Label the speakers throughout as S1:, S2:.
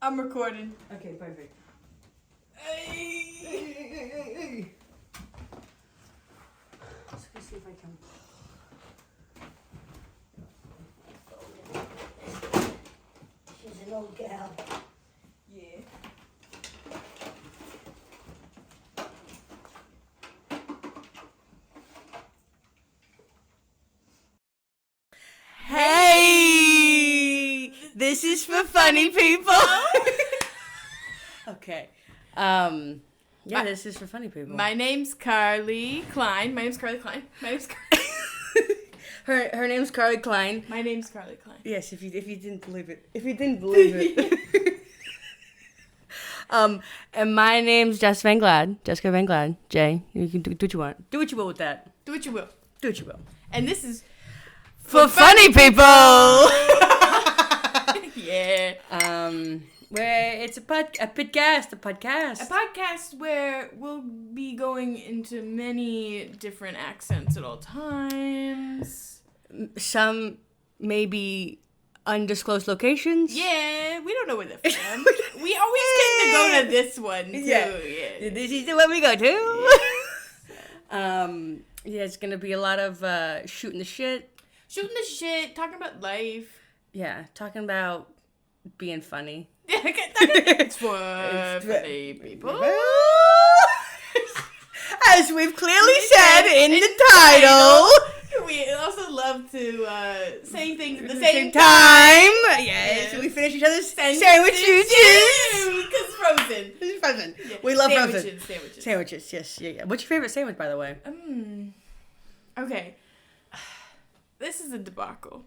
S1: I'm recording.
S2: Okay, perfect.
S1: Hey.
S2: Let's go see if I can. She's an old gal.
S1: Yeah. Hey, this is for funny people.
S2: Okay. This is for funny people.
S1: My name's Kline. My name's Kline.
S2: Her name's Carly Kline.
S1: My name's Kline.
S2: Yes, if you didn't believe it. And my name's Jessica VanGlad. Jay, you can do what you want. Do what you will with that.
S1: Do what you will.
S2: Do what you will.
S1: And this is
S2: For funny people.
S1: Yeah.
S2: Where it's a podcast.
S1: A podcast where we'll be going into many different accents at all times.
S2: Some maybe undisclosed locations.
S1: Yeah, we don't know where they're from. We always get to go to this one too. Yeah.
S2: This is the one we go to. It's gonna be a lot of shooting the shit,
S1: talking about life.
S2: Yeah, talking about being funny.
S1: It's for funny people.
S2: As we've clearly said in the title.
S1: We also love to say things at the
S2: same time. Yes, we finish each other's sandwiches.
S1: Because frozen.
S2: It's frozen.
S1: Yeah.
S2: We love
S1: Sandwiches,
S2: yes. Yeah. What's your favorite sandwich, by the way?
S1: Okay. This is a debacle.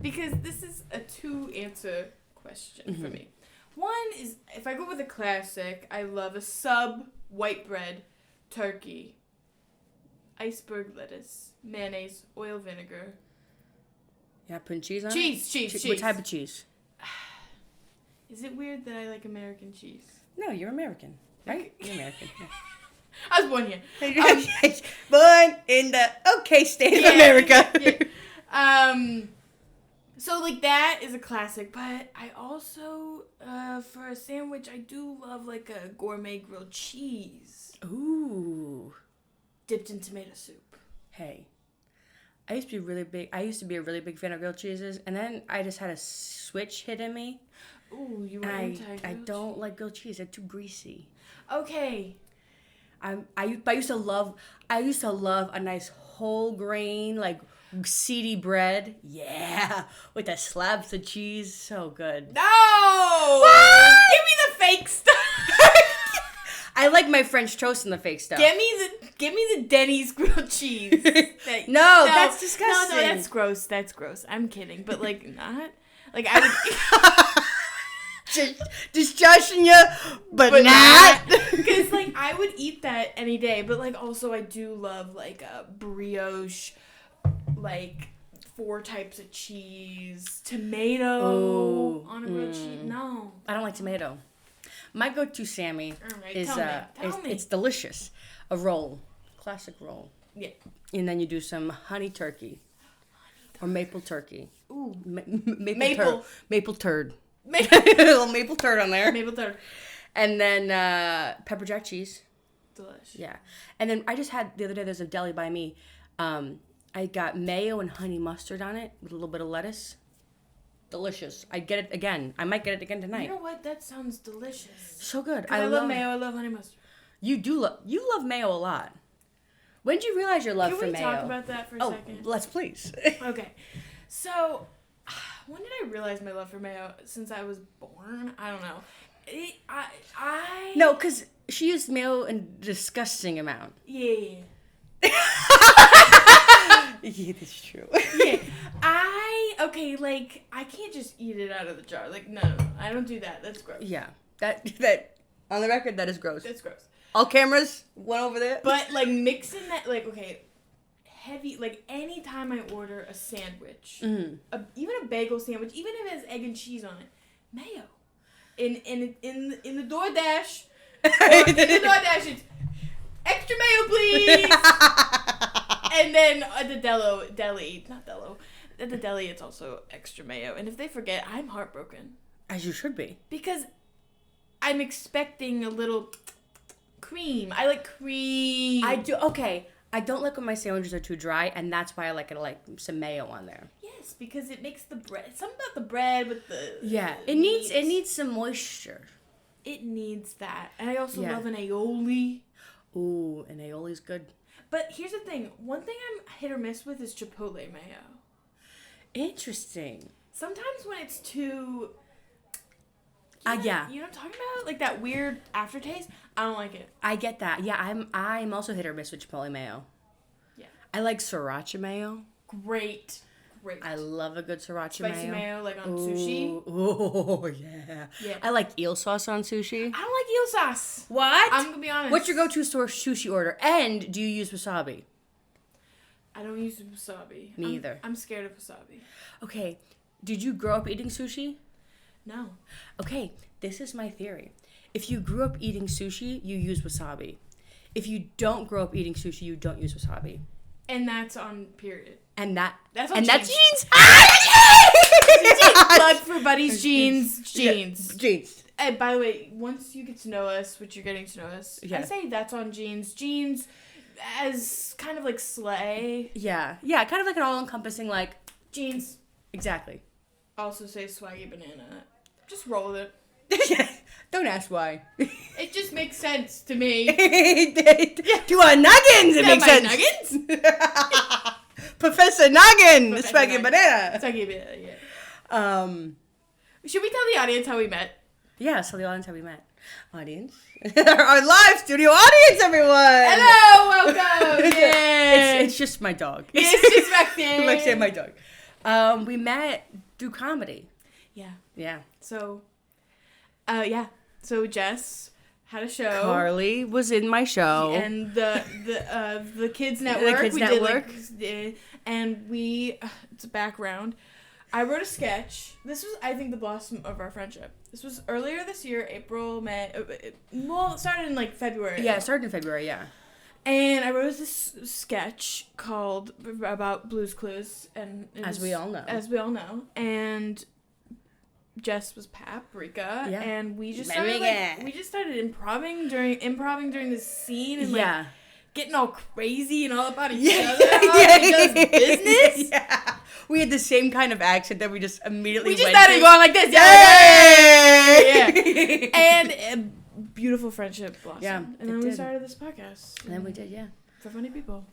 S1: Because this is a 2-answer question for me. One is, if I go with a classic, I love a sub white bread turkey, iceberg lettuce, mayonnaise, oil vinegar.
S2: Yeah, putting cheese on
S1: Cheese.
S2: What type of cheese?
S1: Is it weird that I like American cheese?
S2: No, you're American, right? You're American. Yeah.
S1: I was born here.
S2: Born in the state of America.
S1: Yeah. So, like, that is a classic, but I also, for a sandwich, I do love, like, a gourmet grilled cheese.
S2: Ooh.
S1: Dipped in tomato soup.
S2: Hey, I used to be a really big fan of grilled cheeses, and then I just had a switch hit in me.
S1: Ooh, you were anti-grilled
S2: I don't like grilled cheese. They're too greasy.
S1: Okay.
S2: I used to love a nice whole grain, like, seedy bread. Yeah. With the slabs of cheese. So good.
S1: No! What? Give me the fake stuff.
S2: I like my French toast and the fake stuff.
S1: Give me the Denny's grilled cheese.
S2: No, that's disgusting.
S1: No, that's gross. I'm kidding. But, like, not. Like, I would...
S2: just joshing you, but not.
S1: Because, like, I would eat that any day. But, like, also I do love, like, a brioche, like, 4 types of cheese, tomato on a grilled cheese. No.
S2: I don't like tomato. My go-to, Sammy, is
S1: tell me.
S2: It's delicious. A roll. Classic roll.
S1: Yeah.
S2: And then you do some honey turkey. Or maple turkey.
S1: Ooh.
S2: Maple turd. A little maple turd on there.
S1: Maple turd.
S2: And then pepper jack cheese.
S1: Delicious.
S2: Yeah. And then I just had, the other day, there's a deli by me. I got mayo and honey mustard on it with a little bit of lettuce. Delicious. I get it again. I might get it again tonight.
S1: You know what? That sounds delicious.
S2: So good.
S1: I love mayo. I love honey mustard.
S2: You love mayo a lot. When did you realize your love for mayo?
S1: Can we talk about that for a second?
S2: Let's please.
S1: Okay. So, when did I realize my love for mayo? Since I was born? I don't know.
S2: No, because she used mayo in a disgusting amount.
S1: Yeah.
S2: Yeah, that's true.
S1: Yeah. I can't just eat it out of the jar. Like, no, I don't do that. That's gross.
S2: Yeah. That, on the record, that is gross.
S1: That's gross.
S2: All cameras, one over there.
S1: But, like, mixing that, like, okay, heavy, like, anytime I order a sandwich, even a bagel sandwich, even if it has egg and cheese on it, mayo. In the DoorDash, it's extra mayo, please. And then at the deli, it's also extra mayo. And if they forget, I'm heartbroken.
S2: As you should be.
S1: Because I'm expecting a little cream. I like cream.
S2: I do. Okay. I don't like when my sandwiches are too dry, and that's why I like some mayo on there.
S1: Yes, because it makes the bread. Something about the bread with the.
S2: Yeah, it needs some moisture.
S1: It needs that, and I also love an aioli.
S2: Ooh, an aioli's good.
S1: But here's the thing. One thing I'm hit or miss with is chipotle mayo.
S2: Interesting.
S1: Sometimes when it's too...
S2: Yeah.
S1: You know what I'm talking about? Like that weird aftertaste? I don't like it.
S2: I get that. Yeah, I'm also hit or miss with chipotle mayo.
S1: Yeah.
S2: I like sriracha mayo.
S1: Great.
S2: I love a good sriracha
S1: mayo. Spicy mayo, like on sushi.
S2: Oh, yeah. I like eel sauce on sushi.
S1: I don't like eel sauce.
S2: What?
S1: I'm going to be honest.
S2: What's your go-to sushi order? And do you use wasabi?
S1: I don't use wasabi.
S2: Me either.
S1: I'm scared of wasabi.
S2: Okay. Did you grow up eating sushi?
S1: No.
S2: Okay. This is my theory. If you grew up eating sushi, you use wasabi. If you don't grow up eating sushi, you don't use wasabi.
S1: And that's on period.
S2: That's
S1: on
S2: jeans.
S1: Plug for Buddy's jeans. Jeans.
S2: Yeah, jeans.
S1: And by the way, once you get to know us, which you're getting to know us, I say that's on jeans. Jeans as kind of like sleigh.
S2: Yeah. Yeah, kind of like an all-encompassing like...
S1: Jeans.
S2: Exactly.
S1: Also say swaggy banana. Just roll with it.
S2: Don't ask why.
S1: It just makes sense to me.
S2: To our noggins, it makes sense.
S1: Nuggins?
S2: Professor Noggin, swaggy banana.
S1: Swaggy banana, yeah. Should we tell the audience how we met?
S2: Yeah, so the audience how we met. Audience? Our live studio audience, everyone!
S1: Hello, welcome! Yeah.
S2: It's just my dog.
S1: It's just Rexy.
S2: Rexy and my dog. We met through comedy.
S1: Yeah.
S2: Yeah.
S1: So Jess had a show.
S2: Carly was in my show.
S1: And the Kids Network.
S2: The Kids Network.
S1: And it's a background. I wrote a sketch. This was, I think, the blossom of our friendship. This was earlier this year, April, May. Well, it started in like February.
S2: Yeah, it started in February, yeah.
S1: And I wrote this sketch about Blue's Clues.
S2: As we all know.
S1: And Jess was Paprika,
S2: yeah.
S1: And we just started improvising during this scene and getting all crazy and all about each other. Does business.
S2: Yeah. We had the same kind of accent that we just immediately
S1: started going like this. Yeah. And a beautiful friendship blossomed.
S2: Yeah.
S1: And then we started this podcast.
S2: And then we did, yeah.
S1: For funny people.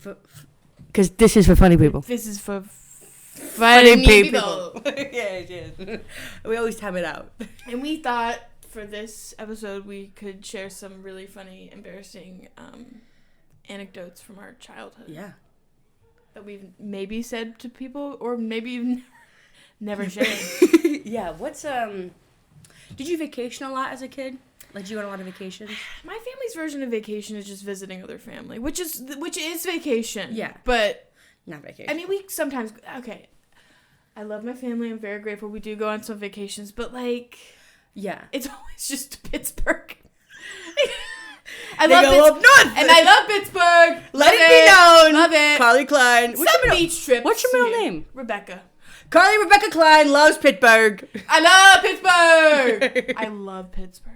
S2: Because this is for funny people.
S1: This is for funny people.
S2: Yes. We always time it out.
S1: And we thought for this episode we could share some really funny, embarrassing anecdotes from our childhood.
S2: Yeah.
S1: That we've maybe said to people or maybe even never shared.
S2: Yeah. Did you vacation a lot as a kid? Like, did you go on a lot of vacations?
S1: My family's version of vacation is just visiting other family, which is vacation.
S2: Yeah.
S1: But
S2: not vacation.
S1: I mean, we sometimes I love my family. I'm very grateful. We do go on some vacations, but it's always just to Pittsburgh. I love Pittsburgh.
S2: Let it be known.
S1: Love it.
S2: Carly Kline.
S1: Beach trips.
S2: What's your middle name?
S1: Rebecca.
S2: Carly Rebecca Kline loves Pittsburgh.
S1: I love Pittsburgh. I love Pittsburgh.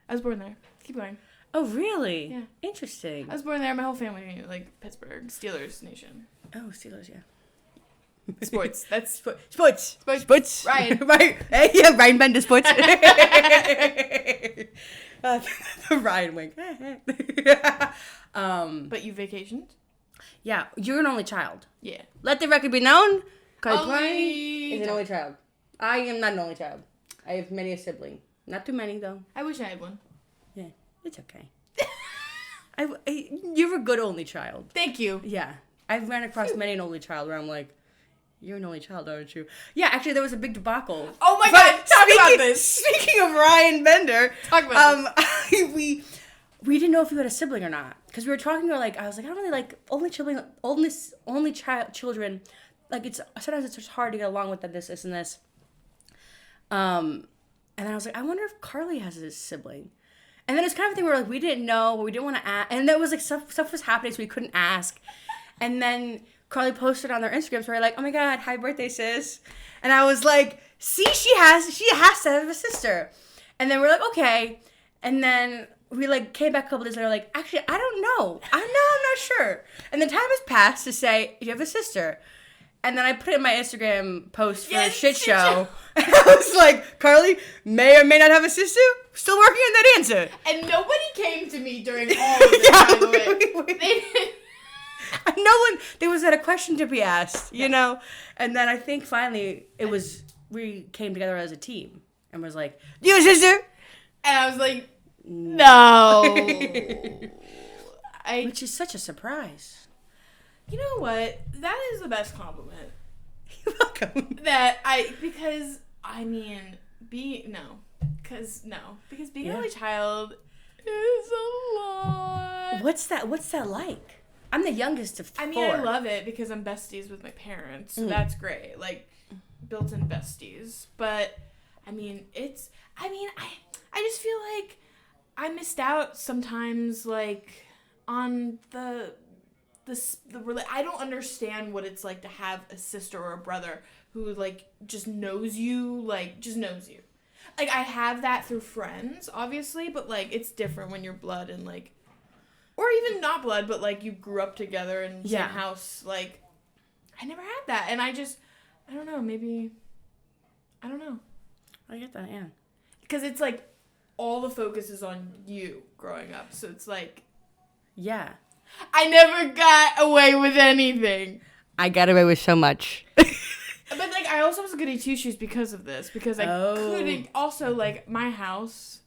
S1: I was born there. Keep going.
S2: Oh, really?
S1: Yeah.
S2: Interesting.
S1: I was born there. My whole family, Pittsburgh. Steelers Nation.
S2: Oh, Steelers, yeah.
S1: Sports. That's
S2: Sports.
S1: Ryan.
S2: Right. Hey, yeah, Ryan Bender sports. Ryan wink.
S1: But you vacationed?
S2: Yeah. You're an only child.
S1: Yeah.
S2: Let the record be known. Carly
S1: Only
S2: Kline is an only child. I am not an only child. I have many a sibling. Not too many, though.
S1: I wish I had one.
S2: Yeah. It's okay. You're a good only child.
S1: Thank you.
S2: Yeah. I've ran across many an only child where I'm like, you're an only child, aren't you? Yeah, actually, there was a big debacle.
S1: Oh my God, talk about this.
S2: Speaking of Ryan Bender,
S1: talk about
S2: this. we didn't know if you had a sibling or not. Because we were talking, I was like, I don't really like only children. Like, sometimes it's just hard to get along with this, and this. And then I was like, I wonder if Carly has a sibling. And then it's kind of a thing where, we didn't know, but we didn't want to ask. And there was, stuff was happening, so we couldn't ask. And then Carly posted on their Instagram story, oh my God, happy birthday, sis. And I was like, see, she has to have a sister. And then we're like, okay. And then we like came back a couple days later, like, actually, I don't know. I'm not sure. And then time has passed to say, you have a sister. And then I put it in my Instagram post for a shit show. And I was like, Carly may or may not have a sister. Still working on that answer.
S1: And nobody came to me during all of this, by the way. They didn't.
S2: No one, there was a question to be asked, you know? And then I think finally we came together as a team and was like, you have a sister?
S1: And I was like, no.
S2: Which is such a surprise.
S1: You know what? That is the best compliment.
S2: You're welcome.
S1: Because being an only child is a lot.
S2: What's that like? I'm the youngest of 4.
S1: I love it because I'm besties with my parents, so that's great. Like, built-in besties. But, I just feel like I missed out sometimes, like, on the I don't understand what it's like to have a sister or a brother who, like, just knows you. Like, I have that through friends, obviously, but, like, it's different when you're blood and, like, or even not blood, but, like, you grew up together in the same house. Like, I never had that, and I don't know, maybe, I don't know.
S2: I get that, yeah.
S1: Because it's, like, all the focus is on you growing up, so it's, like...
S2: Yeah.
S1: I never got away with anything.
S2: I got away with so much.
S1: But, like, I also was goody two-shoes because of this. Because I couldn't... Also, like, my house...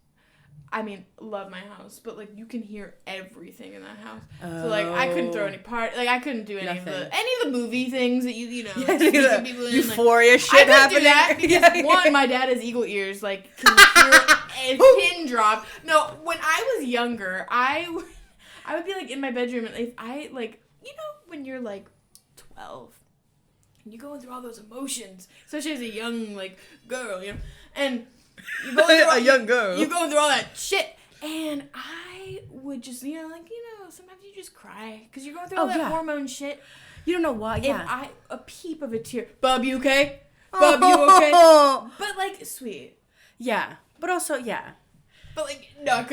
S1: love my house. But, like, you can hear everything in that house. So, like, I couldn't throw any part... Like, I couldn't do any of the movie things that you know...
S2: Yeah,
S1: people in,
S2: Euphoria
S1: like,
S2: shit happening.
S1: I couldn't do that because, one, my dad has eagle ears. Like, can you hear a pin drop? No, when I was younger, I would be, like, in my bedroom, and if I, like, you know, when you're, like, 12, and you're going through all those emotions, especially as a young, like, girl, you know, and you're going through
S2: young girl.
S1: You're going through all that shit, and I would just, you know, like, you know, sometimes you just cry, because you're going through all that hormone shit.
S2: You don't know why,
S1: If a peep of a tear, Bub, you okay? Bub, you okay? But, like, sweet.
S2: Yeah, but also, yeah.
S1: But, like, no,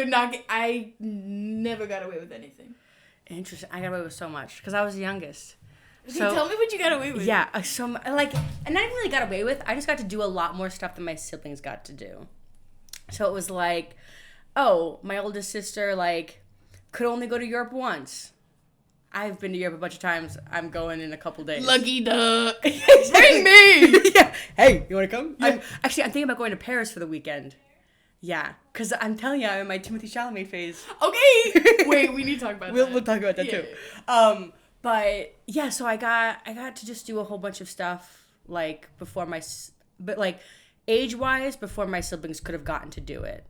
S1: I never got away with anything.
S2: Interesting. I got away with so much because I was the youngest.
S1: Okay, so tell me what you got away with.
S2: Yeah, and I didn't really got away with. I just got to do a lot more stuff than my siblings got to do. So it was like, oh, my oldest sister, like, could only go to Europe once. I've been to Europe a bunch of times. I'm going in a couple days.
S1: Lucky duck. Bring me.
S2: Yeah. Hey, you want to come?
S1: Yeah.
S2: I'm thinking about going to Paris for the weekend. Yeah, because I'm telling you, I'm in my Timothe Chalamet phase.
S1: Okay. Wait, we need to talk about that.
S2: We'll talk about that too.
S1: Yeah.
S2: But yeah, so I got to just do a whole bunch of stuff like age-wise before my siblings could have gotten to do it.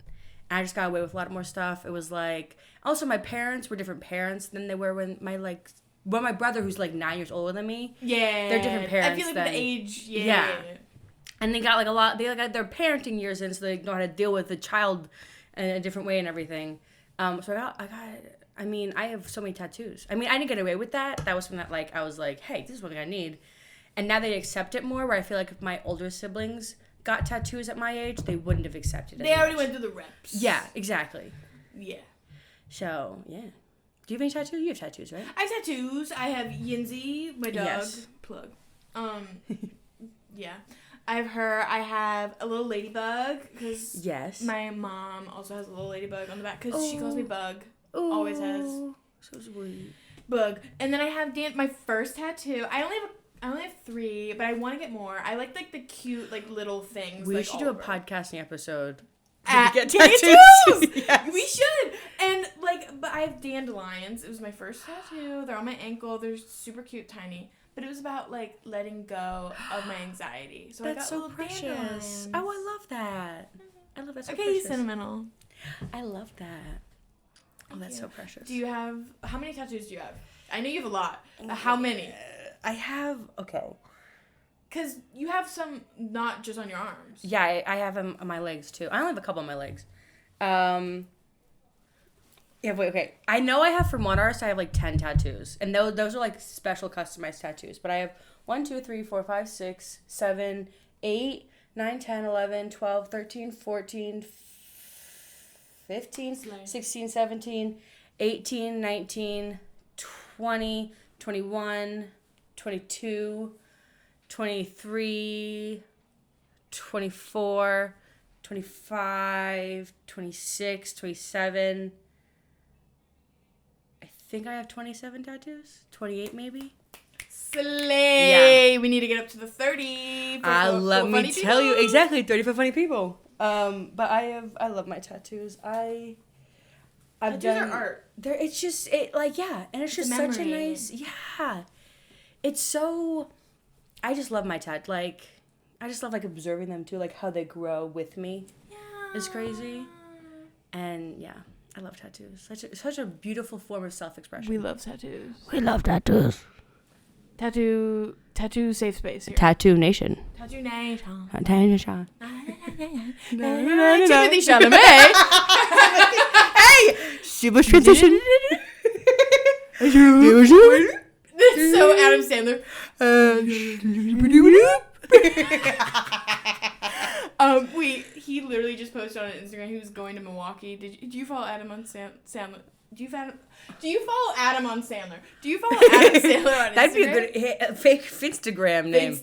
S2: And I just got away with a lot more stuff. It was like also my parents were different parents than they were when my brother, who's like 9 years older than me.
S1: Yeah,
S2: they're different parents.
S1: I feel like the age.
S2: Yeah. And they got like a lot. They got their parenting years in, so they know how to deal with the child in a different way and everything. So I have so many tattoos. I didn't get away with that. That was something that like I was like, hey, this is what I need. And now they accept it more. Where I feel like if my older siblings got tattoos at my age, they wouldn't have accepted it.
S1: They already went through the reps.
S2: Yeah, exactly.
S1: Yeah.
S2: So yeah. Do you have any tattoos? You have tattoos, right?
S1: I have tattoos. I have Yinzy, my dog.
S2: Yes.
S1: Plug. Yeah. I have her. I have a little ladybug because my mom also has a little ladybug on the back because she calls me Bug. Ooh, always has.
S2: So sweet.
S1: Bug. And then I have my first tattoo. I only have 3, but I want to get more. I like the cute like little things.
S2: We
S1: like,
S2: should do a podcasting episode.
S1: Get tattoos. Yes. We should. And but I have dandelions. It was my first tattoo. They're on my ankle. They're super cute, tiny. But it was about, like, letting go of my anxiety. So
S2: that's
S1: I got
S2: so precious.
S1: Dandelions.
S2: Oh, I love that. I love that so
S1: precious.
S2: Okay,
S1: sentimental.
S2: I love that. Oh, that's so precious.
S1: How many tattoos do you have? I know you have a lot. How many?
S2: I have, okay.
S1: Because you have some not just on your arms.
S2: Yeah, I have them on my legs, too. I only have a couple on my legs. Yeah, wait, okay. I know I have from one artist, I have like 10 tattoos. And those are like special customized tattoos. But I have 1, 2, 3, 4, 5, 6, 7, 8, 9, 10, 11, 12, 13, 14, 15,
S1: Slay.
S2: 16, 17, 18, 19, 20, 21, 22, 23, 24, 25, 26, 27. I think I have 27 tattoos. 28 maybe.
S1: Slay! Yeah. We need to get up to the 30.
S2: Let me tell you. Exactly, 30 for funny people. But I love my tattoos. Tattoos
S1: are art.
S2: It's just, and it's just such a nice, It's so, I just love my tat. Like, I just love, like, observing them, too. Like, how they grow with me. Yeah. It's crazy. And, yeah. I love tattoos. Such a beautiful form of self-expression.
S1: We love tattoos.
S2: We love tattoos.
S1: Tattoo safe space here.
S2: Tattoo Nation.
S1: Tattoo Nation.
S2: Tattoo Nation.
S1: Timothe Chalamet.
S2: Hey! Super transition.
S1: This is so Adam Sandler. He literally just posted on Instagram he was going to Milwaukee. Do you follow Adam on Sandler? Do you follow Adam on Sandler? Do you follow Adam Sandler on Instagram?
S2: That'd be a good fake Instagram name.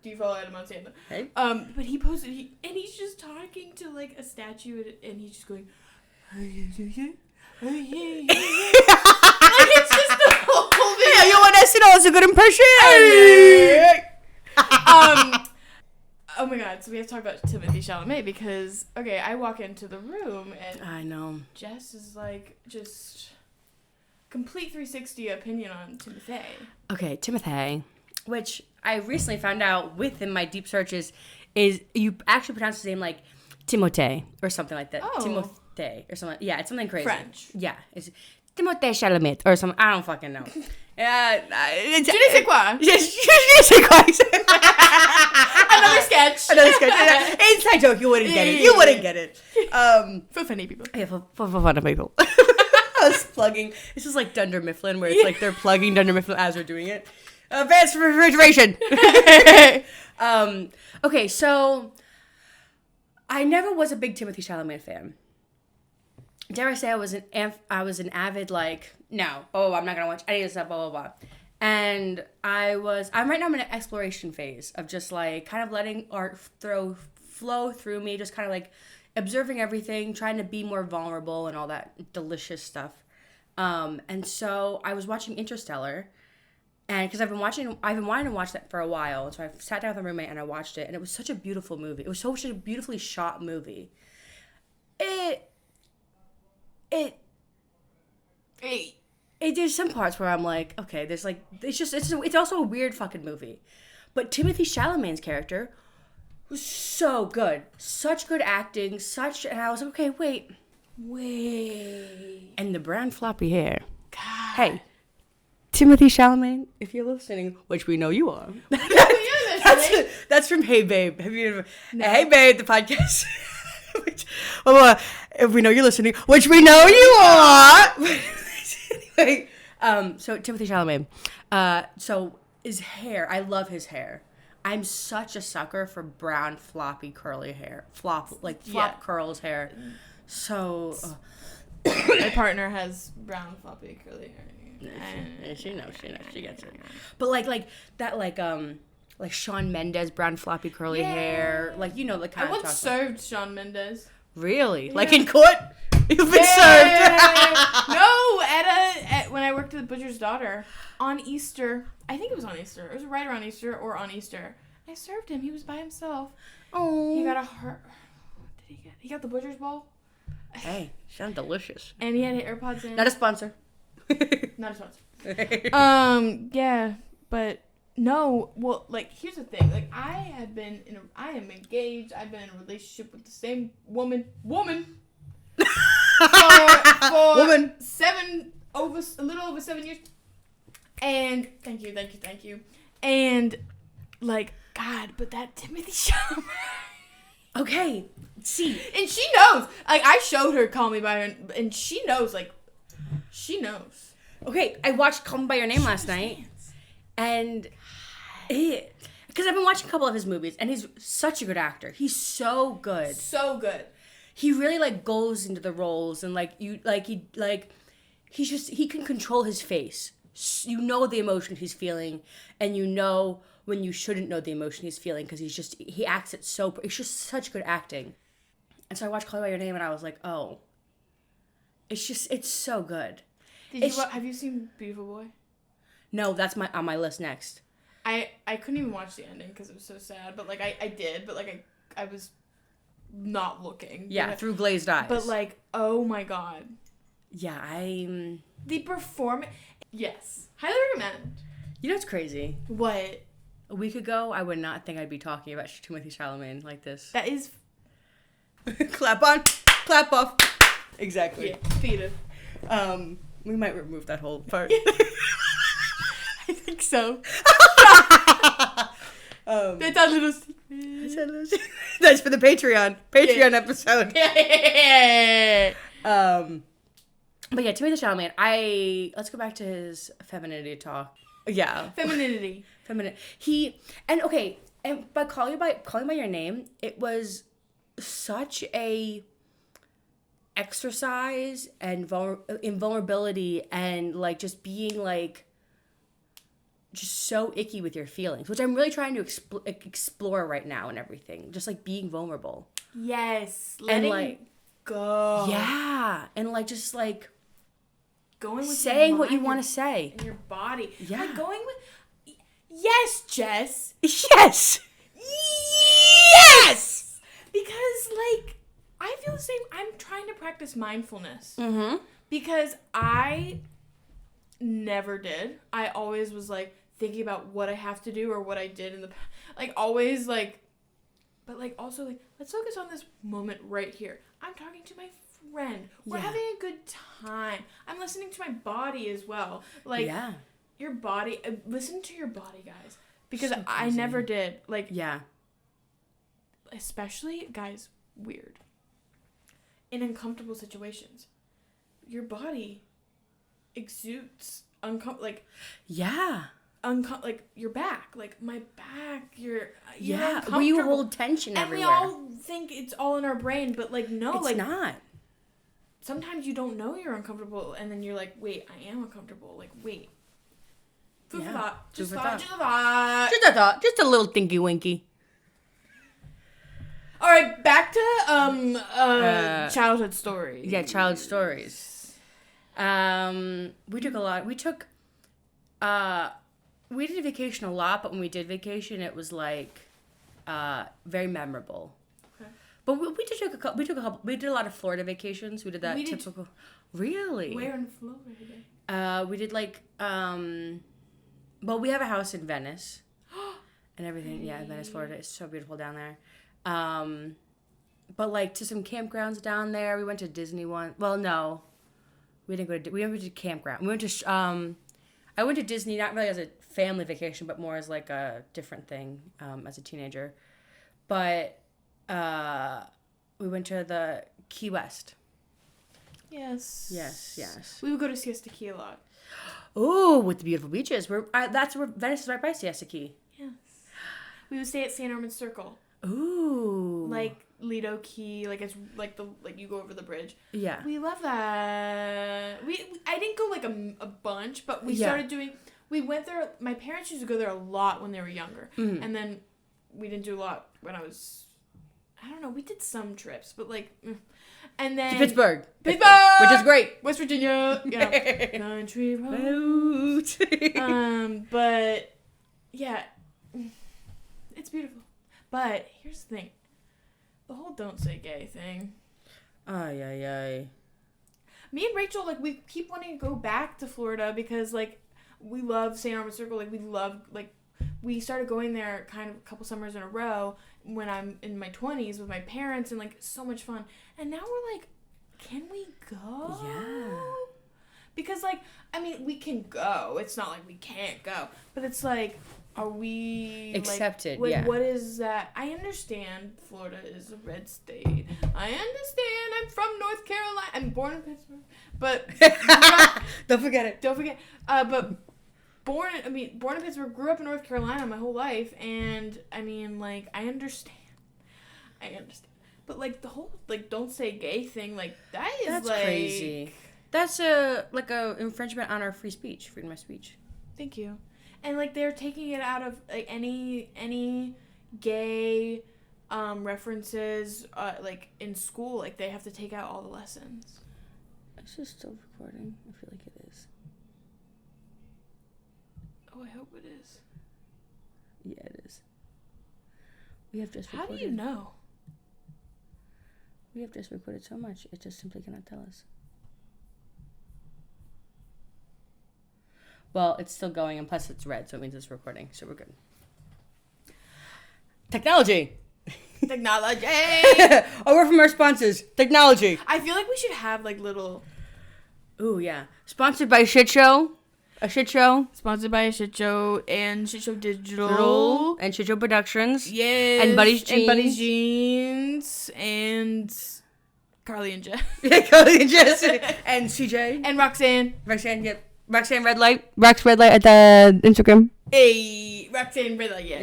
S1: Do you follow Adam on Sandler?
S2: Hey.
S1: But he posted and he's just talking to like a statue and he's just going. Like it's just the whole thing.
S2: Yeah, you want to know it's a good impression.
S1: Oh my god, so we have to talk about Timothe Chalamet because, okay, I walk into the room and
S2: I know.
S1: Jess is like, just complete 360 opinion on Timothe.
S2: Okay, Timothe, which I recently found out within my deep searches is you actually pronounce his name like Timothe or something like that.
S1: Oh.
S2: Timothe or something. Yeah, it's something crazy.
S1: French.
S2: Yeah, it's Timothe Chalamet or something. I don't fucking know. Yeah,
S1: je ne sais quoi.
S2: Yes, je ne sais quoi.
S1: Another sketch.
S2: Inside joke. You wouldn't get it.
S1: For funny people.
S2: Yeah, for funny people. I was plugging. This is like Dunder Mifflin, where it's like they're plugging Dunder Mifflin as we're doing it. Advanced refrigeration. Okay, so I never was a big Timothe Chalamet fan. Dare I say I was an avid I'm not gonna watch any of this stuff, blah blah blah. And I'm right now in an exploration phase of just like kind of letting art flow through me, just kind of like observing everything, trying to be more vulnerable and all that delicious stuff. And so I was watching Interstellar, and because I've been wanting to watch that for a while, so I sat down with my roommate and I watched it, and it was such a beautiful movie. It was such a beautifully shot movie. There's some parts where I'm like, okay, there's like, it's also a weird fucking movie. But Timothe Chalamet's character was so good. Such good acting, and I was like, okay, wait. And the brown floppy hair. God. Hey, Timothe Chalamet, if you're listening, which we know you are. That's from Hey Babe. Have you ever, Hey Babe, the podcast. If we know you're listening, which we know you are. Anyway, so Timothe Chalamet. So his hair, I love his hair. I'm such a sucker for brown, floppy, curly hair. Flop curls hair. So
S1: my partner has brown, floppy, curly hair.
S2: She knows, she gets it. But like that, like Shawn Mendes, brown, floppy, curly hair. Like, you know, the kind
S1: I once served Shawn Mendes.
S2: Really? Yeah. Like in court? You've been served.
S1: No, when I worked at the Butcher's Daughter on Easter. I think it was on Easter. It was right around Easter or on Easter. I served him. He was by himself. Oh. He got a heart. What did he get? He got the Butcher's Bowl.
S2: Hey, sounds delicious.
S1: And he had AirPods in.
S2: Not a sponsor.
S1: Not a sponsor. Yeah, but no. Well, like, here's the thing. Like, I am engaged. I've been in a relationship with the same woman. For
S2: woman.
S1: a little over 7 years. And thank you. And like, God, but that Timothe Chalamet.
S2: Okay, see,
S1: and she knows. Like, I showed her Call Me by Her, and she knows. Like, she knows.
S2: Okay, I watched Call Me by Your Name last night, and because I've been watching a couple of his movies, and he's such a good actor. He's so good.
S1: So good.
S2: he really like goes into the roles and like he can control his face. You know the emotion he's feeling, and you know when you shouldn't know the emotion he's feeling because he acts it so. It's just such good acting. And so I watched Call Me by Your Name, and I was like, oh, it's so good.
S1: Have you seen Beautiful Boy?
S2: No, that's on my list next.
S1: I couldn't even watch the ending because it was so sad, but like I did, but like I was not looking.
S2: Yeah, through glazed eyes.
S1: But like, oh my god.
S2: Yeah,
S1: the performance. Yes, highly recommend.
S2: You know what's crazy?
S1: What?
S2: A week ago, I would not think I'd be talking about Timothe Chalamet like this.
S1: That is.
S2: Clap on, clap off. Exactly.
S1: Yeah, feed it.
S2: We might remove that whole part.
S1: I think so.
S2: That's our little secret. That's for the Patreon episode. But yeah, Timothe Chalamet. Let's go back to his femininity talk. Yeah,
S1: femininity.
S2: And by calling by your name, it was such a exercise and invulnerability and like just being like just so icky with your feelings, which I'm really trying to explore right now and everything. Just like being vulnerable.
S1: Yes, letting like go.
S2: Yeah, and like just like
S1: going with
S2: saying what you want to say
S1: in your body.
S2: Yeah,
S1: like going with. Yes, Jess.
S2: Yes. Yes.
S1: Because like I feel the same. I'm trying to practice mindfulness.
S2: Mm-hmm.
S1: Because I never did. I always was like thinking about what I have to do or what I did in the past. Like always like, but like also like let's focus on this moment right here. I'm talking to my friend. We're having a good time. I'm listening to my body as well. Like your body. Listen to your body, guys. Because so I never did. Like especially guys, weird. In uncomfortable situations, your body exudes like like your back, like my back, you're
S2: we hold tension everywhere.
S1: And we all think it's all in our brain, but like no,
S2: it's
S1: like
S2: not.
S1: Sometimes you don't know you're uncomfortable, and then you're like, wait, I am uncomfortable. Like wait, food for thought, just a thought,
S2: just a little thinky winky.
S1: All right, back to childhood stories.
S2: Yeah, child stories. We took a lot. We did vacation a lot, but when we did vacation, it was like very memorable. Okay. But we did a lot of Florida vacations. We did that typical. Really?
S1: Where in Florida?
S2: We did like well, we have a house in Venice, and everything. Hey. Yeah, Venice, Florida. It's so beautiful down there. But like to some campgrounds down there. We went to Disney one. Well, no, we didn't go to. We went to campground. We went to. I went to Disney not really as a family vacation, but more as like a different thing as a teenager. But we went to the Key West.
S1: Yes.
S2: Yes.
S1: We would go to Siesta Key a lot.
S2: Oh, with the beautiful beaches. That's where Venice is right by Siesta Key.
S1: Yes. We would stay at St. Armand's Circle.
S2: Ooh.
S1: Like Lido Key, like it's like you go over the bridge.
S2: Yeah.
S1: We love that. I didn't go like a bunch, but we started doing. We went there. My parents used to go there a lot when they were younger, and then we didn't do a lot when I was. I don't know. We did some trips, but like, and then
S2: to Pittsburgh, which is great.
S1: West Virginia, country road. But yeah, it's beautiful. But here's the thing. The whole don't say gay thing.
S2: Ay.
S1: Me and Rachel, like, we keep wanting to go back to Florida because, like, we love St. Armand's Circle. Like, we started going there kind of a couple summers in a row when I'm in my 20s with my parents and, like, so much fun. And now we're like, can we go?
S2: Yeah.
S1: Because, like, I mean, we can go. It's not like we can't go. But it's like... Are we
S2: accepted?
S1: Like,
S2: yeah.
S1: What is that? I understand Florida is a red state. I understand. I'm from North Carolina. I'm born in Pittsburgh, but
S2: don't forget it.
S1: But born in Pittsburgh, grew up in North Carolina my whole life, and I mean, like, I understand. But like the whole like don't say gay thing, like that's like
S2: crazy. That's a infringement on our freedom of speech.
S1: Thank you. And like they're taking it out of like any gay references like in school, like they have to take out all the lessons.
S2: Is this still recording? I feel like it is.
S1: Oh, I hope it is.
S2: Yeah, it is. We have just
S1: recorded.
S2: How
S1: do you know?
S2: We have just recorded so much, it just simply cannot tell us. Well, it's still going, and plus it's red, so it means it's recording, so we're good. Technology!
S1: Technology!
S2: Oh, we're from our sponsors. Technology!
S1: I feel like we should have, like, little...
S2: Ooh, yeah. Sponsored by Shit Show. A Shit Show.
S1: Sponsored by a Shit Show and Shit Show Digital.
S2: And Shit Show Productions.
S1: Yes.
S2: And Buddy's Jeans.
S1: And Buddy's Jeans. And Carly and Jess.
S2: Yeah, Carly and Jess. And CJ.
S1: And Roxanne.
S2: Roxanne, yep. Roxanne Red Light. Rox Red Light at the Instagram.
S1: Hey. Roxanne Red Light, yeah.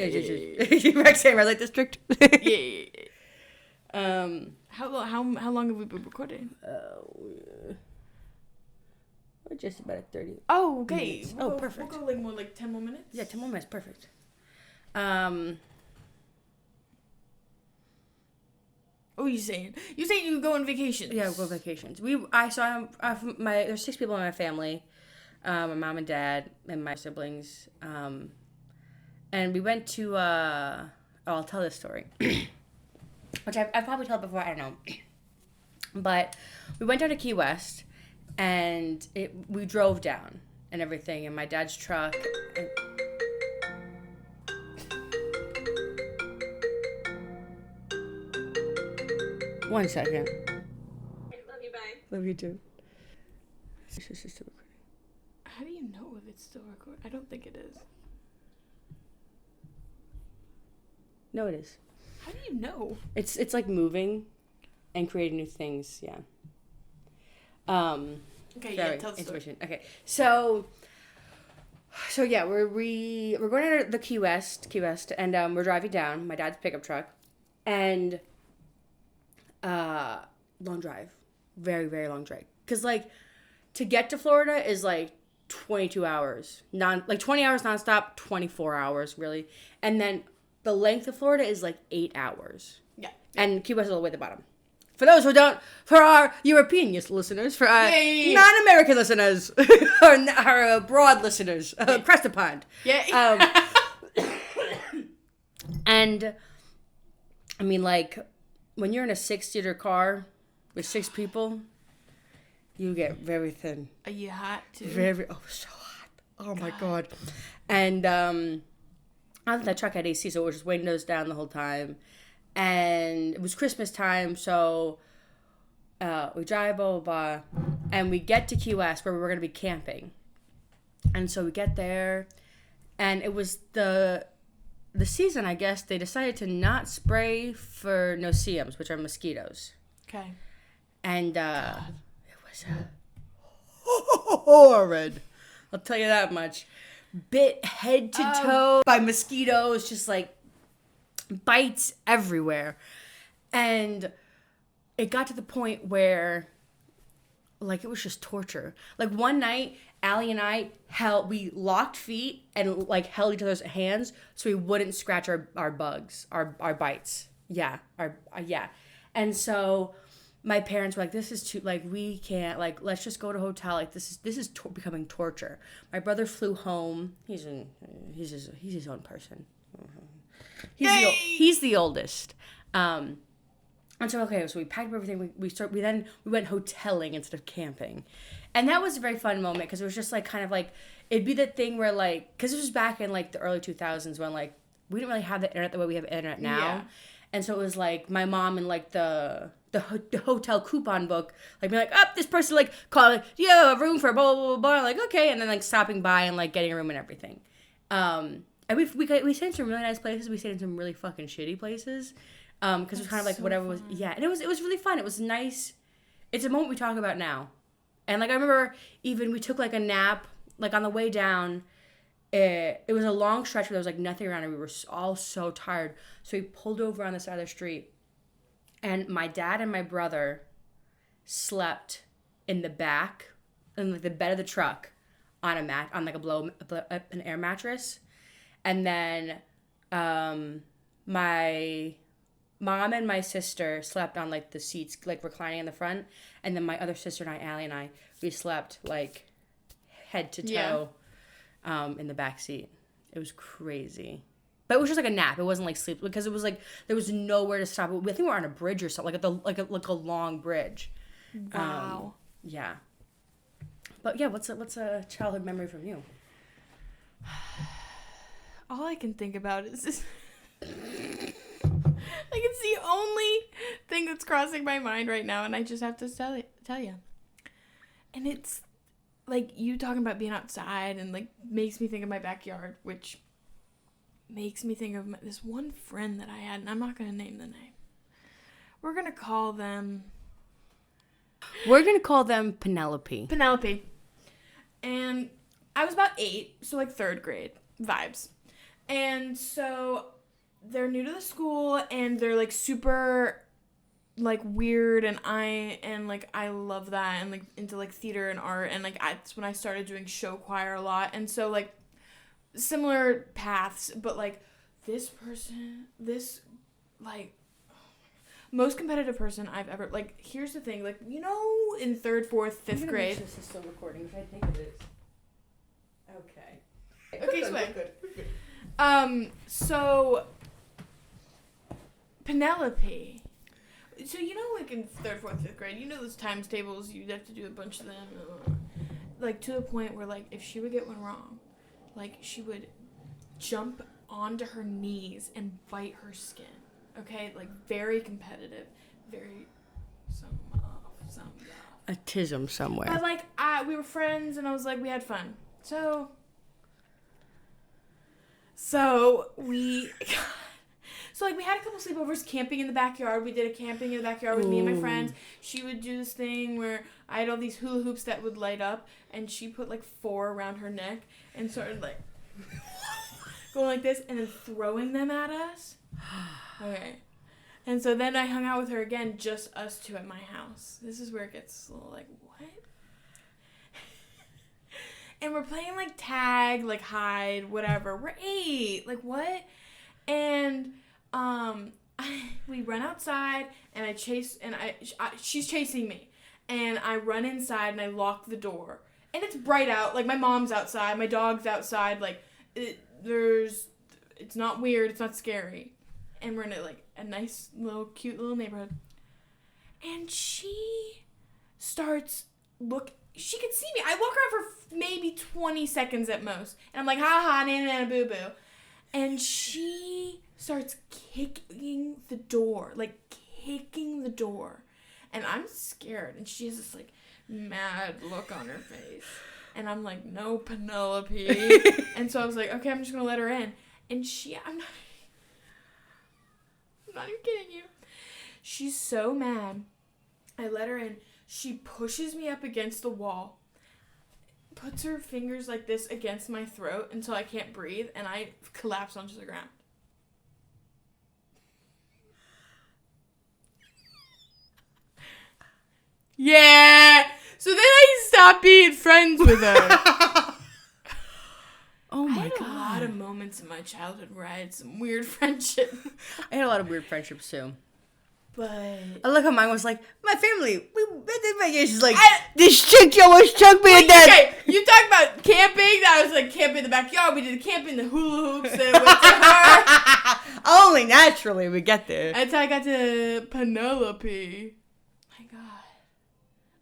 S2: Roxanne Red Light District.
S1: Yeah. How long have we been recording?
S2: We're just about at 30.
S1: Oh, okay.
S2: Minutes. Perfect.
S1: We'll go like more like 10 more minutes?
S2: Yeah, 10 more minutes. Perfect.
S1: What are you saying? You saying you go on vacations?
S2: Yeah, we'll go on vacations. There's 6 people in my family. My mom and dad and my siblings. And we went to, I'll tell this story. Which I've probably told before, I don't know. But we went down to Key West, and we drove down and everything, and my dad's truck. One second.
S3: Love you, bye.
S2: Love you too. This is still recording.
S1: How do you know if it's still recording? I don't think it is.
S2: No, it is.
S1: How do you know?
S2: It's like moving and creating new things, yeah.
S1: Okay, yeah, tell the story.
S2: Okay, so yeah, we're going to the Key West, and we're driving down my dad's pickup truck, and long drive, very very long drive, because like to get to Florida is like 22 hours, 20 hours nonstop, 24 hours really, and then the length of Florida is like 8 hours.
S1: Yeah.
S2: And Key West is all the way at the bottom. For those who don't, for our European listeners, for our non-American listeners, or our abroad listeners, across the pond.
S1: Yeah.
S2: And, I mean, like, when you're in a 6-seater car with 6 people, you get very thin.
S1: Are you hot, too?
S2: So hot. Oh, my God. And, I think that truck had AC, so it was just windows down the whole time. And it was Christmas time, so we drive, blah, blah, blah. And we get to Key West, where we were going to be camping. And so we get there, and it was the season, I guess, they decided to not spray for no-see-ums, which are mosquitoes.
S1: Okay.
S2: And it was horrid. I'll tell you that much. Bit head to toe by mosquitoes, just like bites everywhere. And it got to the point where like it was just torture. Like one night, Allie and I we locked feet and like held each other's hands so we wouldn't scratch our bugs, our bites. Yeah, yeah. And so my parents were like, this is too, like, we can't, like, let's just go to a hotel. Like, this is becoming torture. My brother flew home. He's his own person. He's the oldest. And so, okay, so we packed up everything. We went hoteling instead of camping. And that was a very fun moment because it was just, like, kind of, like, it'd be the thing where, like, because this was back in, like, the early 2000s when, like, we didn't really have the internet the way we have internet now. Yeah. And so it was, like, my mom and, like, the hotel coupon book, like, being like, this person, like, called, like, do you have a room for blah, blah, blah, blah, like, okay, and then, like, stopping by and, like, getting a room and everything. And we stayed in some really nice places, we stayed in some really fucking shitty places, because it was kind of, like, so whatever fun. Was, yeah, and it was really fun, it was nice, it's a moment we talk about now, and, like, I remember even we took, like, a nap, like, on the way down, it was a long stretch where there was, like, nothing around, and we were all so tired, so we pulled over on the side of the street. And my dad and my brother slept in the back, in like the bed of the truck, on a mat, on like an air mattress. And then my mom and my sister slept on like the seats, like reclining in the front. And then my other sister and I, Allie and I, we slept like head to toe in the back seat. It was crazy. But it was just like a nap. It wasn't like sleep because it was like there was nowhere to stop. I think we were on a bridge or something, like a long bridge.
S1: Wow.
S2: Yeah. But yeah, what's a childhood memory from you?
S1: All I can think about is this. Like, it's the only thing that's crossing my mind right now, and I just have to tell you. And it's like you talking about being outside, and like makes me think of my backyard, which makes me think of this one friend that I had, and I'm not gonna name the name. We're gonna call them
S2: Penelope.
S1: Penelope. And I was about 8, so like 3rd grade vibes. And so they're new to the school, and they're like super like weird, and I love that, and like into like theater and art, and like that's when I started doing show choir a lot. And so like similar paths, but like this like most competitive person I've ever, like, here's the thing, like, you know, in 3rd, 4th, 5th grade.
S2: This is still recording, which I think it is. Okay.
S1: Okay, so so Penelope. So you know, like in 3rd, 4th, 5th grade, you know those times tables, you'd have to do a bunch of them. Like to the point where, like, if she would get one wrong, like she would jump onto her knees and bite her skin. Okay, like very competitive, very some off.
S2: A tism somewhere.
S1: But like we were friends, and I was like, we had fun. So we like we had a couple sleepovers camping in the backyard. We did a camping in the backyard with me and my friends. She would do this thing where I had all these hula hoops that would light up, and she put like 4 around her neck and started like going like this and then throwing them at us. Okay. And so then I hung out with her again, just us 2 at my house. This is where it gets a little like, what? And we're playing like tag, like hide, whatever. We're 8. Like, what? And we run outside, and she's chasing me. And I run inside, and I lock the door. And it's bright out. Like, my mom's outside. My dog's outside. Like, it's not weird. It's not scary. And we're in a nice little cute little neighborhood. And she starts she can see me. I walk around for maybe 20 seconds at most. And I'm like, ha ha, nana, nana, boo boo. And she starts kicking the door. And I'm scared. And she has this like mad look on her face. And I'm like, no, Penelope. And so I was like, okay, I'm just going to let her in. And I'm not even kidding you. She's so mad. I let her in. She pushes me up against the wall, puts her fingers like this against my throat until I can't breathe, and I collapse onto the ground. Yeah! So then I stopped being friends with her.
S2: Oh my God.
S1: I had a lot of moments in my childhood where I had some weird friendship.
S2: I had a lot of weird friendships too.
S1: But
S2: I look how mine was like, my family, she's like, this chick almost chucked me in that.
S1: Okay, you talk about camping, that was like camping in the backyard. We did camping, the hula hoops, and went to her.
S2: Only naturally we get there.
S1: Until I got to Penelope. My God.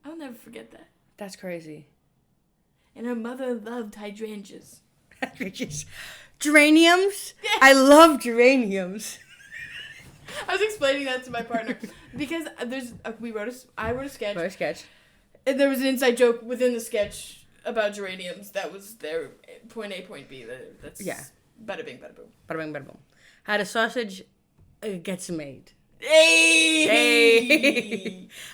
S1: I'll never forget that.
S2: That's crazy.
S1: And her mother loved hydrangeas.
S2: Geraniums? Yeah. I love geraniums.
S1: I was explaining that to my partner because I wrote a sketch. And there was an inside joke within the sketch about geraniums. That was their point A, point B. That's bada bing, bada boom.
S2: Bada bing, bada boom. How the sausage gets made.
S1: Hey!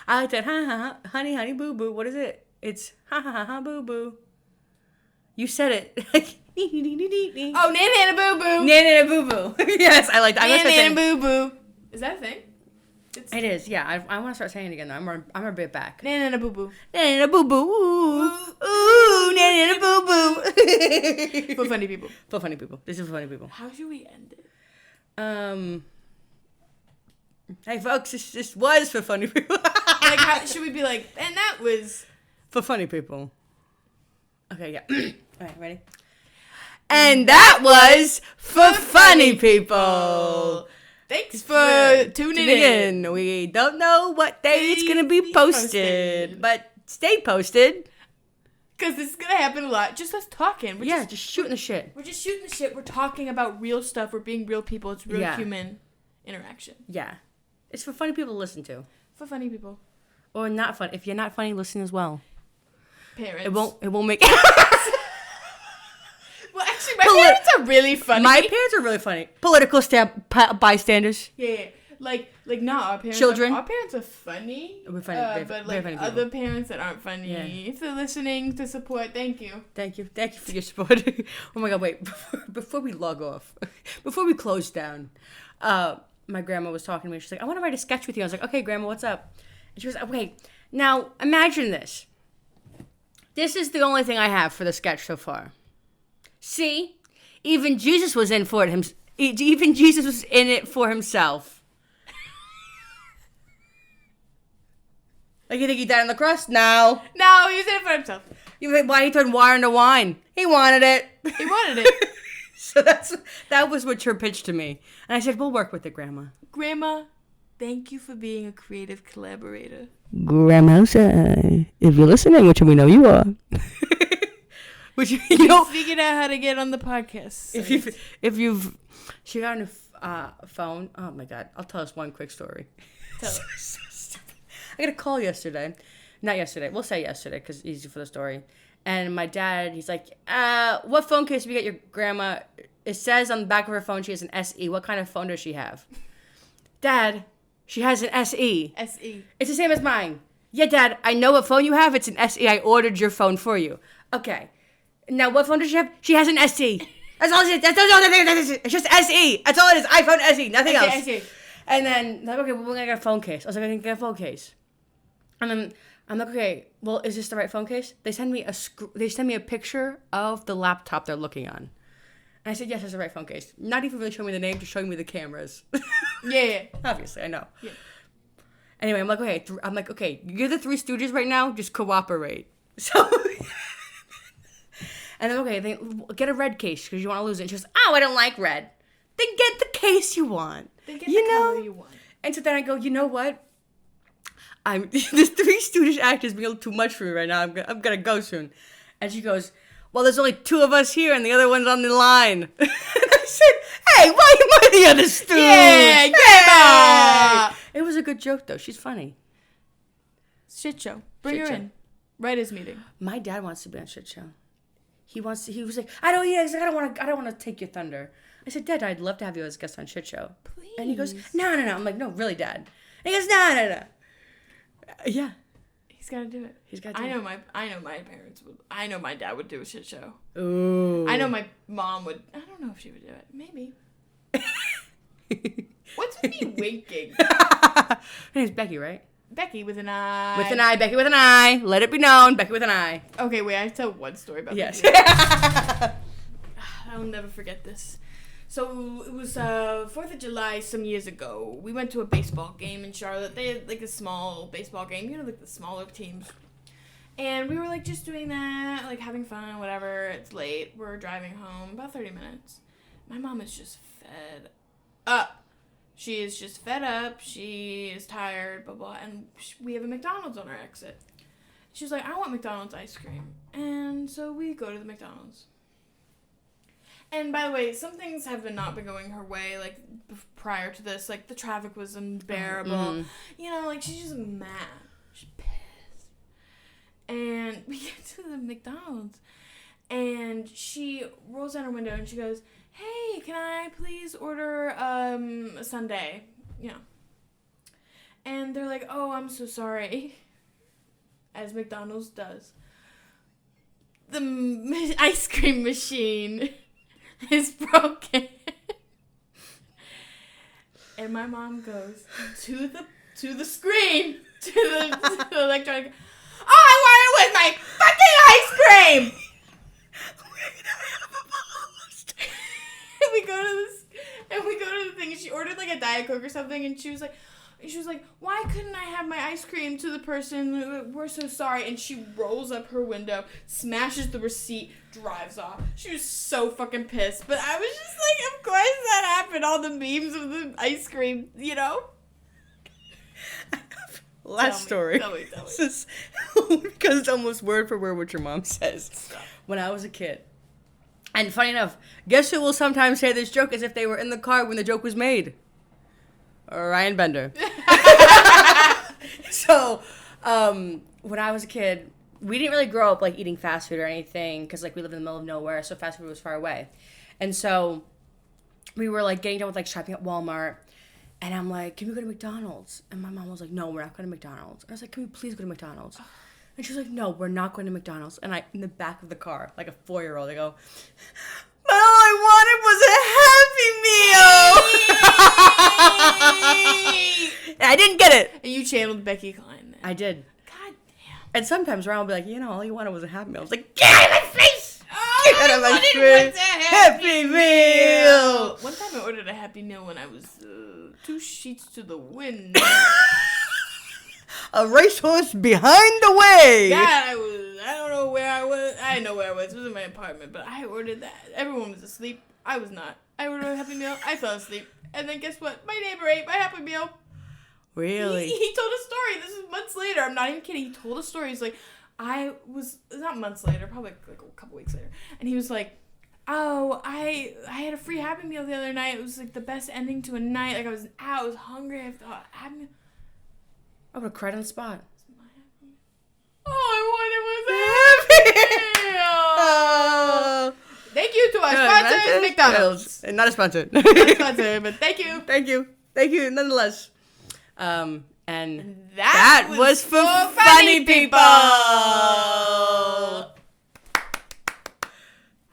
S2: I like that. Ha ha, honey, honey, boo boo. What is it? It's ha ha ha, boo boo. You said it.
S1: Oh, nana, nana, boo boo.
S2: Nana, nana, boo boo. Yes, I like that.
S1: Nana, nana, boo boo. Is that a thing?
S2: It is, yeah. I want to start saying it again, though. I'm gonna be back.
S1: Na boo boo.
S2: Na boo boo. Ooh, na boo boo.
S1: For funny people.
S2: For funny people. This is for funny people.
S1: How should we end it?
S2: Hey, folks, this was for funny people.
S1: Like, how should we be like, and that was
S2: for funny people. Okay, yeah. All right, ready? And that was for funny people.
S1: Thanks for tuning in.
S2: We don't know what day it's going to be posted, but stay posted.
S1: Because this is going to happen a lot. Just us talking.
S2: Just shooting the shit.
S1: We're just shooting the shit. We're talking about real stuff. We're being real people. It's real human interaction.
S2: Yeah. It's for funny people to listen to.
S1: For funny people.
S2: Or not fun. If you're not funny, listen as well.
S1: Parents.
S2: It won't make...
S1: Well, actually, my parents are really funny.
S2: My parents are really funny. Political bystanders.
S1: Yeah. Like, no, our parents.
S2: Children.
S1: Our parents are funny.
S2: We're funny.
S1: But
S2: very
S1: like
S2: funny
S1: other parents that aren't funny, if they're listening to support, thank you.
S2: Thank you for your support. Oh my God! Wait, before we log off, before we close down, my grandma was talking to me. She's like, "I want to write a sketch with you." I was like, "Okay, Grandma, what's up?" And she was like, "Okay, now imagine this. This is the only thing I have for the sketch so far. See, even Jesus was in for it. Even Jesus was in it for himself." Like, you think he died on the cross? No.
S1: No, he was in it for himself.
S2: You think why he turned water into wine? He wanted it.
S1: He wanted it.
S2: So that was what your pitch to me. And I said, we'll work with it, Grandma.
S1: Grandma, thank you for being a creative collaborator.
S2: Grandma, if you're listening, which we know you are. Which you know,
S1: figured out how to get on the podcast.
S2: If you've, she got a phone. Oh my God! I'll tell us one quick story.
S1: Tell it.
S2: So stupid. I got a call yesterday. Not yesterday. We'll say yesterday because it's easy for the story. And my dad, he's like, what phone case did we get your grandma? It says on the back of her phone she has an SE. What kind of phone does she have? Dad, she has an SE.
S1: SE.
S2: It's the same as mine. Yeah, Dad, I know what phone you have. It's an SE. I ordered your phone for you. Okay. Now, what phone does she have? She has an SE. That's all it is. That's all it is. It's just SE. That's all it is. iPhone SE. Nothing else.
S1: SE.
S2: And then, like, okay, well, we're going to get a phone case. I was like, I can get a phone case. And then I'm like, okay, well, is this the right phone case? They send me a picture of the laptop they're looking on. And I said, yes, it's the right phone case. Not even really showing me the name, just showing me the cameras.
S1: Yeah.
S2: Obviously, I know.
S1: Yeah.
S2: Anyway, I'm like, okay, you're the Three Stooges right now. Just cooperate. So, and then, okay, then get a red case because you want to lose it. And she goes, oh, I don't like red. Then get the case you want.
S1: Then get the color you want.
S2: And so then I go, you know what? This Three Stooges act is being a little too much for me right now. I'm gonna go soon. And she goes, well, there's only two of us here and the other one's on the line. And I said, hey, why am I the other Stooge?
S1: Yeah, grandma!
S2: It was a good joke, though. She's funny.
S1: Shit show. Bring her in. Writers meeting.
S2: My dad wants to be on Shit Show. He was like, I don't want to take your thunder. I said, Dad, I'd love to have you as a guest on Shit Show.
S1: Please.
S2: And he goes, no. I'm like, no, really, Dad. And he goes, no. Yeah.
S1: He's got to do it.
S2: He's got to do it.
S1: I know my parents would. I know my dad would do a Shit Show.
S2: Ooh.
S1: I know my mom would. I don't know if she would do it. Maybe. What's with me winking?
S2: Her name's Becky, right?
S1: Becky with an I.
S2: With an I. Becky with an I. Let it be known. Becky with an I.
S1: Okay, wait. I have to tell one story about
S2: yes.
S1: Becky. I'll never forget this. So it was 4th of July some years ago. We went to a baseball game in Charlotte. They had like a small baseball game, you know, like the smaller teams. And we were like just doing that, like having fun, whatever. It's late. We're driving home, about 30 minutes. My mom is just fed up. She is just fed up. She is tired, blah, blah. And we have a McDonald's on our exit. She was like, I want McDonald's ice cream. And so we go to the McDonald's. And by the way, some things have not been going her way, like, prior to this. Like, the traffic was unbearable. Mm-hmm. You know, like, she's just mad. She's pissed. And we get to the McDonald's, and she rolls down her window, and she goes, hey, can I please order a sundae? You know. And they're like, oh, I'm so sorry. As McDonald's does. The ice cream machine is broken. And my mom goes to the to the screen, to the electronic. Oh, I want it with my fucking ice cream. And we go to the thing, and she ordered like a Diet Coke or something, and she was like, why couldn't I have my ice cream to the person? We're so sorry. And she rolls up her window, smashes the receipt, drives off. She was so fucking pissed. But I was just like, of course that happened. All the memes of the ice cream, you know?
S2: Last story.
S1: Tell me.
S2: This is because it's almost word for word what your mom says.
S1: Stop.
S2: When I was a kid. And funny enough, guess who will sometimes say this joke as if they were in the car when the joke was made? Ryan Bender. So, when I was a kid, we didn't really grow up like eating fast food or anything because like we live in the middle of nowhere, so fast food was far away. And so we were like getting done with like shopping at Walmart, and I'm like, can we go to McDonald's? And my mom was like, no, we're not going to McDonald's. And I was like, can we please go to McDonald's? And she was like, no, we're not going to McDonald's. And I, in the back of the car, like a 4-year-old, I go, but all I wanted was a Happy Meal. And I didn't get it.
S1: And you channeled Becky Kline then.
S2: I did.
S1: God damn.
S2: And sometimes Ryan will be like, you know, all you wanted was a Happy Meal. I was like, get out of my face!
S1: Oh,
S2: Get out of my
S1: I
S2: face!
S1: wanted a Happy
S2: Meal!
S1: One time I ordered a Happy Meal when I was 2 sheets to the wind.
S2: A racehorse behind the way!
S1: God, I don't know where I was. I know where I was. It was in my apartment, but I ordered that. Everyone was asleep. I was not. I ordered a Happy Meal. I fell asleep. And then guess what? My neighbor ate my Happy Meal.
S2: Really?
S1: He told a story. This is months later. I'm not even kidding. He told a story. He's like, not months later, probably like a couple weeks later. And he was like, oh, I had a free Happy Meal the other night. It was like the best ending to a night. Like I was out. I was hungry. I thought, Happy Meal.
S2: I would have cried on the spot.
S1: All I wanted was a Happy Meal. Thank you to our sponsor, McDonald's.
S2: And not a sponsor.
S1: Not a sponsor, but thank you.
S2: Thank you, nonetheless. And
S1: that
S2: was for funny people.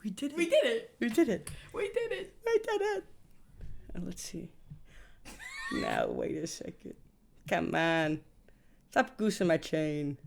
S2: We did it.
S1: We did it.
S2: We did it.
S1: We did it.
S2: I did it. Let's see. Now, wait a second. Come on. Stop goosing my chain.